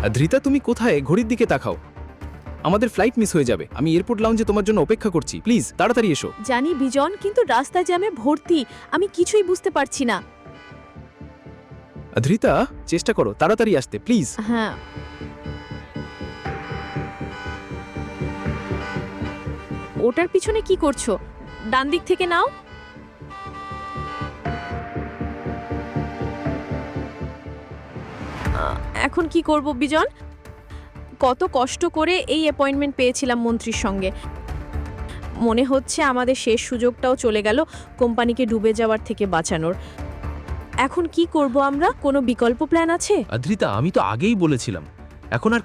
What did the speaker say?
ধৃতা, তুমি কোথায়? ঘড়ির দিকে তাকাও। আমাদের ফ্লাইট মিস হয়ে যাবে। আমি এয়ারপোর্ট লাউঞ্জে তোমার জন্য অপেক্ষা করছি। প্লিজ তাড়াতাড়ি এসো। জানি বিজন, কিন্তু রাস্তা জ্যামে ভর্তি, আমি কিছুই বুঝতে পারছি না। ধৃতা, চেষ্টা করো তাড়াতাড়ি আসতে, প্লিজ। হ্যাঁ, ওটার পিছনে কি করছো? ডান দিক থেকে নাও। এখন কি করব বিজন? কত কষ্ট করে এই অ্যাপয়েন্টমেন্ট পেয়েছিলাম মন্ত্রীর সঙ্গে। মনে হচ্ছে আমাদের শেষ সুযোগটাও চলে গেল কোম্পানিকে ডুবে যাওয়ার থেকে বাঁচানোর। এখন কি করব আমরা? কোনো বিকল্প প্ল্যান আছে? ধৃতা, আমি তো আগেই বলেছিলাম, এখন আর